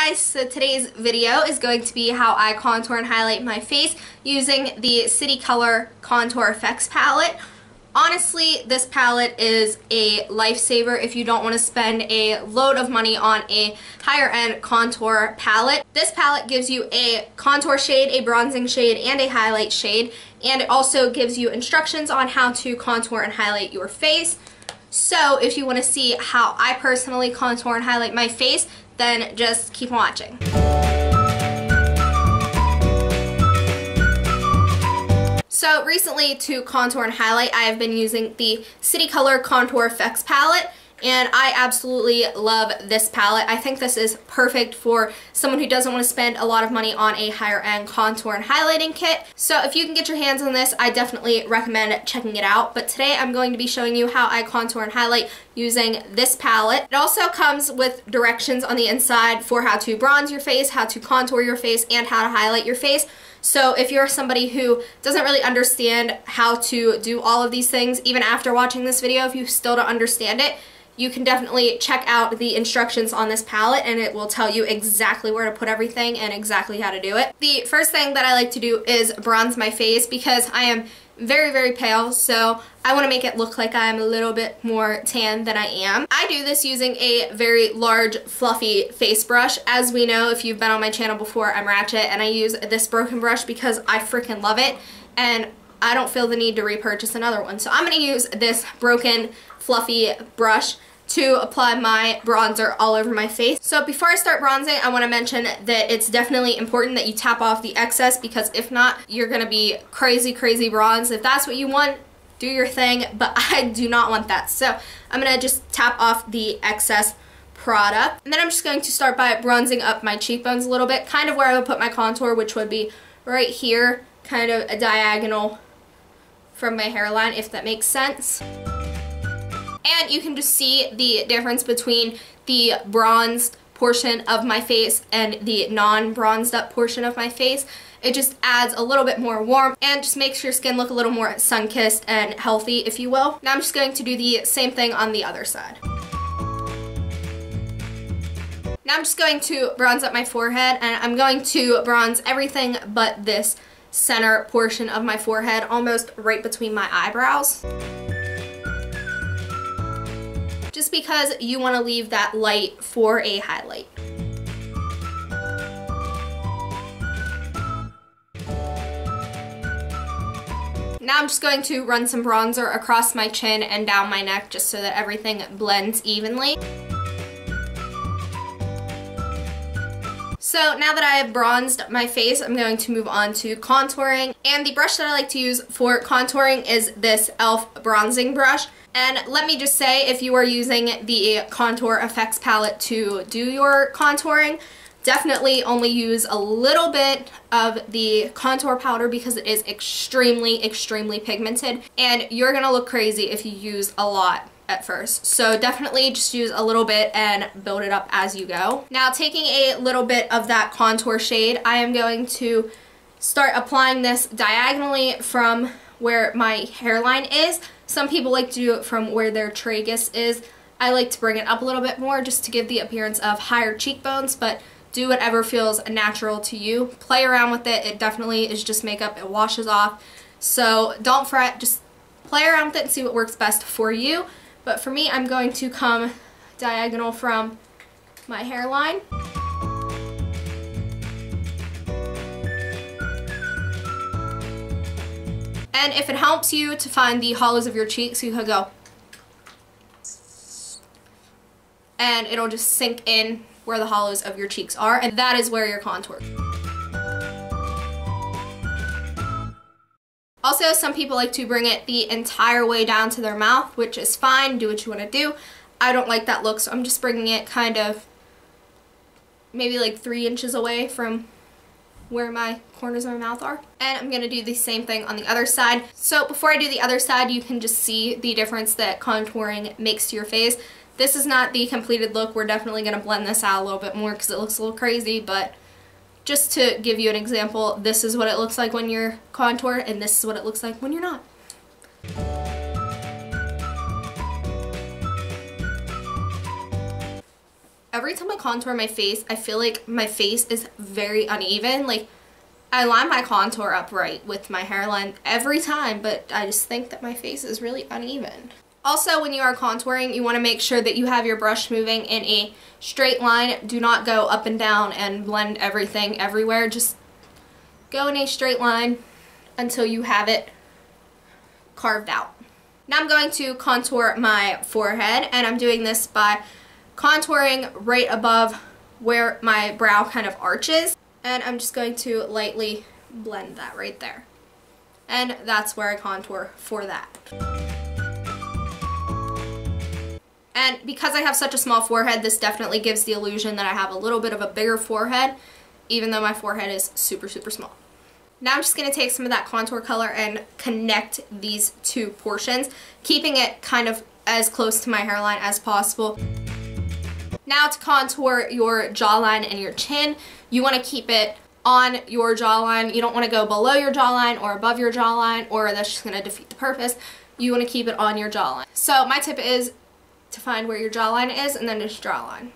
guys, so today's video is going to be how I contour and highlight my face using the City Color Contour Effects palette. Honestly, this palette is a lifesaver if you don't want to spend a load of money on a higher end contour palette. This palette gives you a contour shade, a bronzing shade, and a highlight shade, and it also gives you instructions on how to contour and highlight your face. So if you want to see how I personally contour and highlight my face, then just keep watching. So recently, to contour and highlight, I have been using the City Color Contour Effects palette, and I absolutely love this palette. I think this is perfect for someone who doesn't want to spend a lot of money on a higher end contour and highlighting kit. So if you can get your hands on this, I definitely recommend checking it out. But today I'm going to be showing you how I contour and highlight using this palette. It also comes with directions on the inside for how to bronze your face, how to contour your face, and how to highlight your face. So if you're somebody who doesn't really understand how to do all of these things, even after watching this video, if you still don't understand it, you can definitely check out the instructions on this palette and it will tell you exactly where to put everything and exactly how to do it. The first thing that I like to do is bronze my face because I am very, very pale, so I want to make it look like I'm a little bit more tan than I am. I do this using a very large, fluffy face brush. As we know, if you've been on my channel before, I'm Ratchet, and I use this broken brush because I freaking love it, and I don't feel the need to repurchase another one. So I'm going to use this broken, fluffy brush to apply my bronzer all over my face. So before I start bronzing, I want to mention that it's definitely important that you tap off the excess, because if not, you're going to be crazy, crazy bronze. If that's what you want, do your thing, but I do not want that. So I'm going to just tap off the excess product. And then I'm just going to start by bronzing up my cheekbones a little bit, kind of where I would put my contour, which would be right here, kind of a diagonal from my hairline, if that makes sense. And you can just see the difference between the bronzed portion of my face and the non-bronzed up portion of my face. It just adds a little bit more warmth and just makes your skin look a little more sun-kissed and healthy, if you will. Now I'm just going to do the same thing on the other side. Now I'm just going to bronze up my forehead, and I'm going to bronze everything but this center portion of my forehead, almost right between my eyebrows. Just because you want to leave that light for a highlight. Now I'm just going to run some bronzer across my chin and down my neck just so that everything blends evenly. So now that I have bronzed my face, I'm going to move on to contouring. And the brush that I like to use for contouring is this e.l.f. bronzing brush. And let me just say, if you are using the Contour Effects palette to do your contouring, definitely only use a little bit of the contour powder because it is extremely, extremely pigmented. And you're going to look crazy if you use a lot at first. So definitely just use a little bit and build it up as you go. Now, taking a little bit of that contour shade, I am going to start applying this diagonally from where my hairline is. Some people like to do it from where their tragus is. I like to bring it up a little bit more just to give the appearance of higher cheekbones, but do whatever feels natural to you. Play around with it. It definitely is just makeup. It washes off. So don't fret. Just play around with it and see what works best for you. But for me, I'm going to come diagonal from my hairline. And if it helps you to find the hollows of your cheeks, you can go, and it'll just sink in where the hollows of your cheeks are, and that is where your contour. Also, some people like to bring it the entire way down to their mouth, which is fine. Do what you want to do. I don't like that look, so I'm just bringing it kind of maybe like 3 inches away from where my corners of my mouth are. And I'm going to do the same thing on the other side. So before I do the other side, you can just see the difference that contouring makes to your face. This is not the completed look. We're definitely going to blend this out a little bit more because it looks a little crazy, but just to give you an example, this is what it looks like when you're contour, and this is what it looks like when you're not. every time I contour my face, I feel like my face is very uneven. Like, I line my contour up right with my hairline every time, but I just think that my face is really uneven. Also, when you are contouring, you want to make sure that you have your brush moving in a straight line. Do not go up and down and blend everything everywhere. Just go in a straight line until you have it carved out. Now I'm going to contour my forehead, and I'm doing this by contouring right above where my brow kind of arches, and I'm just going to lightly blend that right there. And that's where I contour for that. And because I have such a small forehead, this definitely gives the illusion that I have a little bit of a bigger forehead, even though my forehead is super, super small. Now I'm just going to take some of that contour color and connect these two portions, keeping it kind of as close to my hairline as possible. Now to contour your jawline and your chin, you want to keep it on your jawline. You don't want to go below your jawline or above your jawline, or that's just going to defeat the purpose. You want to keep it on your jawline. So my tip is to find where your jawline is and then just draw a line.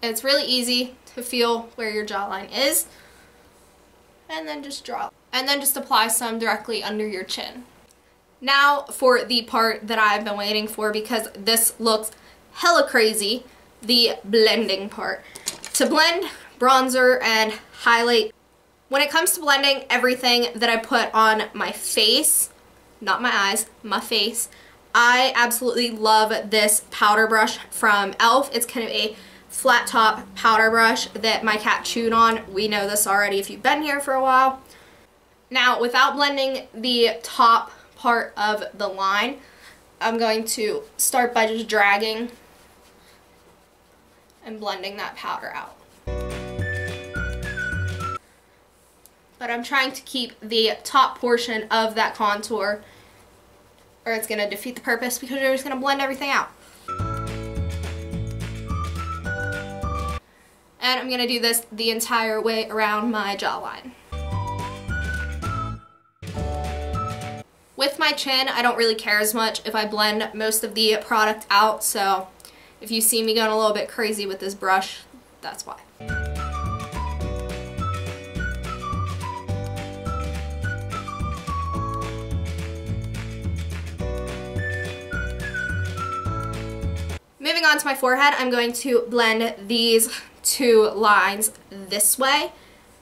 It's really easy to feel where your jawline is, and then just draw. And then just apply some directly under your chin. Now for the part that I've been waiting for, because this looks hella crazy, the blending part. To blend bronzer and highlight, when it comes to blending everything that I put on my face, not my eyes, my face, I absolutely love this powder brush from e.l.f. It's kind of a flat top powder brush that my cat chewed on. We know this already if you've been here for a while. Now, without blending the top part of the line, I'm going to start by just dragging and blending that powder out. But I'm trying to keep the top portion of that contour, or it's going to defeat the purpose because you're just going to blend everything out. And I'm going to do this the entire way around my jawline. With my chin, I don't really care as much if I blend most of the product out, so if you see me going a little bit crazy with this brush, that's why. Moving on to my forehead, I'm going to blend these two lines this way,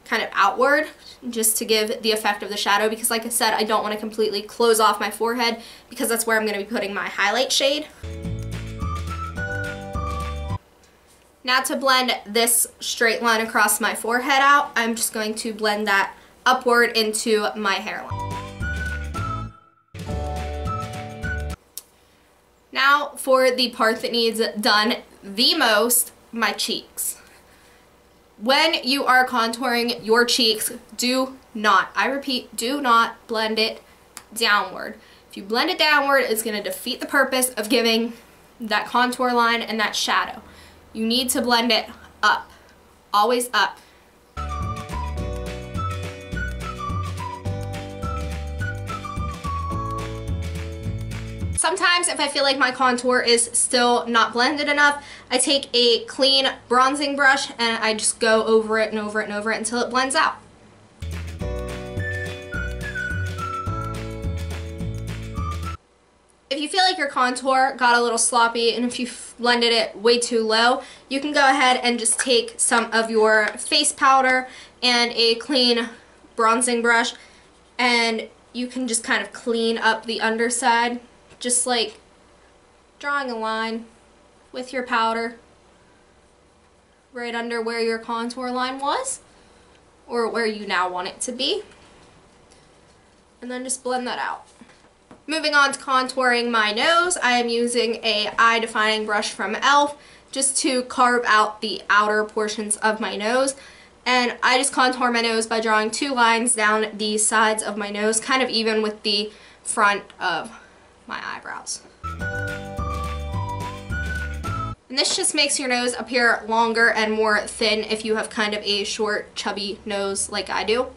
kind of outward, just to give the effect of the shadow, because like I said, I don't want to completely close off my forehead because that's where I'm going to be putting my highlight shade. Now to blend this straight line across my forehead out, I'm just going to blend that upward into my hairline. Now for the part that needs done the most, my cheeks. When you are contouring your cheeks, do not, I repeat, do not blend it downward. If you blend it downward, it's going to defeat the purpose of giving that contour line and that shadow. You need to blend it up, always up. Sometimes if I feel like my contour is still not blended enough, I take a clean bronzing brush and I just go over it and over it and over it until it blends out. If you feel like your contour got a little sloppy and if you blended it way too low, you can go ahead and just take some of your face powder and a clean bronzing brush, and you can just kind of clean up the underside, just like drawing a line with your powder right under where your contour line was, or where you now want it to be, and then just blend that out. Moving on to contouring my nose, I am using a eye defining brush from e.l.f. just to carve out the outer portions of my nose. And I just contour my nose by drawing two lines down the sides of my nose, kind of even with the front of my eyebrows. And this just makes your nose appear longer and more thin if you have kind of a short, chubby nose like I do.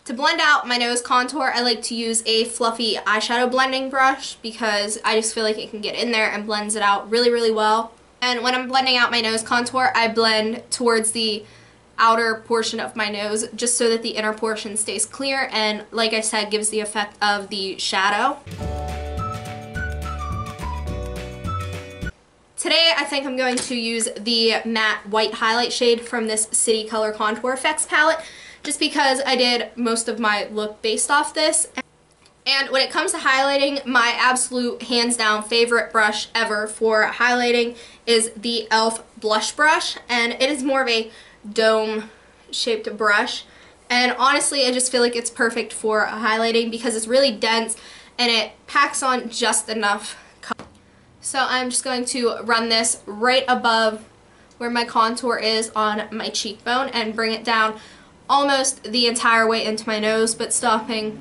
To blend out my nose contour, I like to use a fluffy eyeshadow blending brush because I just feel like it can get in there and blends it out really, really well. And when I'm blending out my nose contour, I blend towards the outer portion of my nose just so that the inner portion stays clear and, like I said, gives the effect of the shadow. Today I think I'm going to use the matte white highlight shade from this City Color Contour Effects palette just because I did most of my look based off this. And when it comes to highlighting, my absolute hands down favorite brush ever for highlighting is the e.l.f. blush brush, and it is more of a dome shaped brush, and honestly I just feel like it's perfect for highlighting because it's really dense and it packs on just enough color. So I'm just going to run this right above where my contour is on my cheekbone and bring it down almost the entire way into my nose, but stopping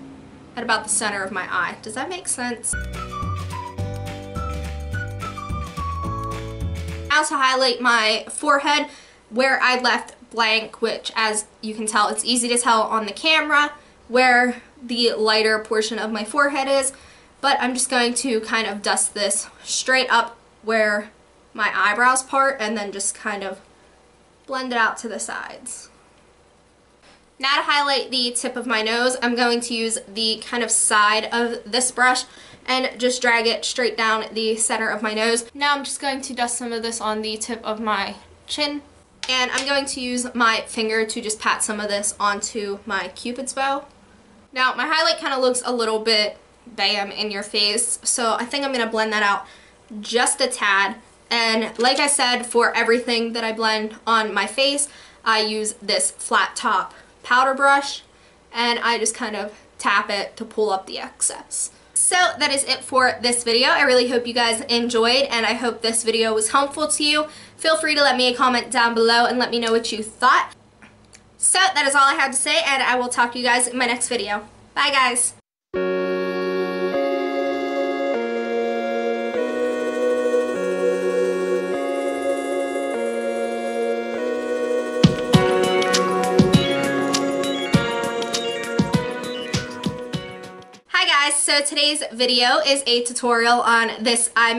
at about the center of my eye. Does that make sense? Now to highlight my forehead, where I left blank, which as you can tell, it's easy to tell on the camera where the lighter portion of my forehead is, but I'm just going to kind of dust this straight up where my eyebrows part and then just kind of blend it out to the sides. Now to highlight the tip of my nose, I'm going to use the kind of side of this brush and just drag it straight down the center of my nose. Now I'm just going to dust some of this on the tip of my chin, and I'm going to use my finger to just pat some of this onto my Cupid's bow. Now my highlight kind of looks a little bit bam in your face, so I think I'm going to blend that out just a tad. And like I said, for everything that I blend on my face, I use this flat top powder brush and I just kind of tap it to pull up the excess. So that is it for this video. I really hope you guys enjoyed, and I hope this video was helpful to you. Feel free to let me a comment down below and let me know what you thought. So that is all I have to say, and I will talk to you guys in my next video. Bye guys! So today's video is a tutorial on this eye